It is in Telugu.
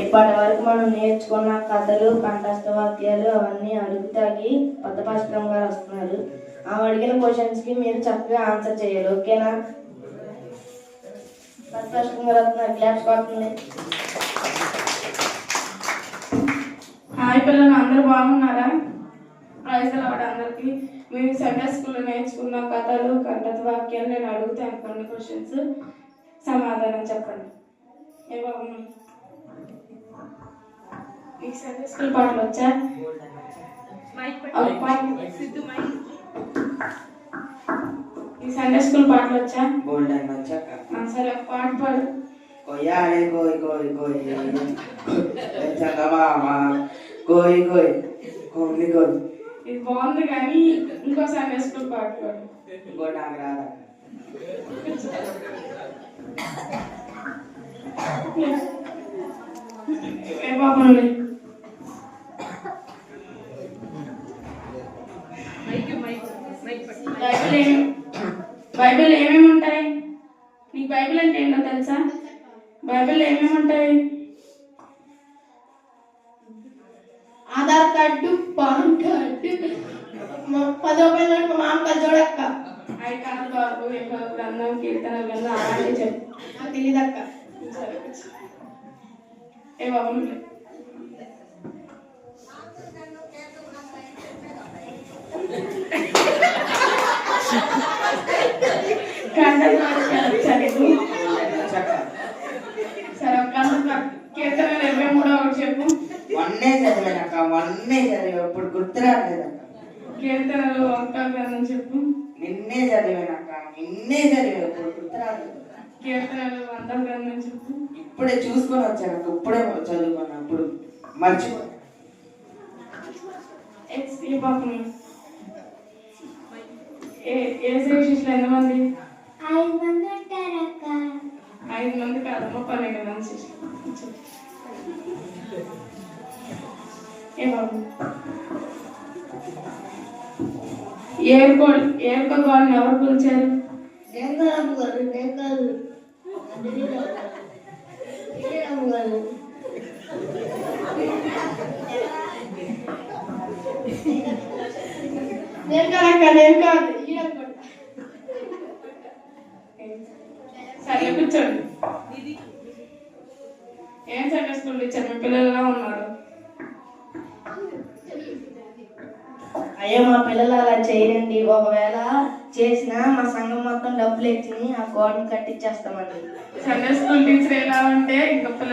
ఇప్పటి వరకు మనం నేర్చుకున్న కథలు, కంఠస్థ వాక్యాలు అవన్నీ అడుగుతాకి పద్మపాస్కరం గారు వస్తున్నారు. ఆమె అడిగిన క్వశ్చన్స్ కి మీరు చక్కగా ఆన్సర్ చేయాలి. ఓకేనా? పద్మపాస్కరం గారు వస్తున్నారు. క్లాప్స్ కొట్టండి. హాయ్ పిల్లలు, అందరూ బాగున్నారా? ప్రైజ్ లార్డ్ అందరికి. మేము సండే స్కూల్లో నేర్చుకున్న కథలు, కంఠస్థ వాక్యాలు నేను అడుగుతాను. కొన్ని క్వశ్చన్స్ సమాధానం చెప్పండి. ఏ బాబు, మీకు సండే స్కూల్ పాటలు వచ్చా? ఈ సండే స్కూల్ పాటలు వచ్చా? సరే, ఒక పాట పాడు. కొయ్యాలి కోయ్ కోయ్ కోయ్ చందమామ కోయ్ కోయ్ కోయ్ కోయ్. ఇది బాగుంది, కానీ ఇంకో సండే స్కూల్ పాట పాడు. ఇంకో నాకు రాదా? ఏ బాబు, బైబిల్ ఏమేమి ఉంటాయి? నీకు బైబిల్ అంటే ఏంటో తెలుసా? బైబిల్ ఏమేమి ఉంటాయి? ఆధార్ కార్డు, పాన్ కార్డు, 10 రూపాయలు మా మామకాలు చూడక్క. అవి కాదు బాబు, గ్రంథం, కీర్తన గ్రంథం అలాంటి చెప్పు. నాకు తెలియదక్క. ఏ బాబు, సరే, కీర్తన 23 ఒకటి చెప్పు. వన్నే చదివానక్క, వన్నే చదివా, ఇప్పుడు గుర్తురాలేదక్క. కీర్తనలు 1వ గ్రంథం చెప్పు. నిన్నే చదివానక్క, నిన్నే చదివా, ఇప్పుడు గుర్తురాలేదు. కీర్తనలు 100వ గ్రంథం చెప్పు. ఇప్పుడే చూసుకొని వచ్చానక్క, ఇప్పుడే చదువుకున్నా, ఇప్పుడు మర్చిపో. ఏ పాపం, ఏ శిష్యులు ఎంతమంది? 5 మంది ఉంటారక్క. 5 మంది కాదమ్మా, 12 మంది శిష్యులు. ఏ బాబు, ఏరుకో గోడని ఎవరు కూల్చారు? సరే, కూర్చోండి. ఏం సండే స్కూల్ ఇచ్చారు? మీ పిల్లలుగా ఉన్నారు. అయ్యో, మా పిల్లలు అలా చేయరండి. ఒకవేళ చేసినా మా సంఘం మొత్తం డబ్బులు ఇచ్చి ఆ గోడను కట్టించేస్తామండి. సండే స్కూల్ టీచర్ ఎలా ఉంటే ఇంకా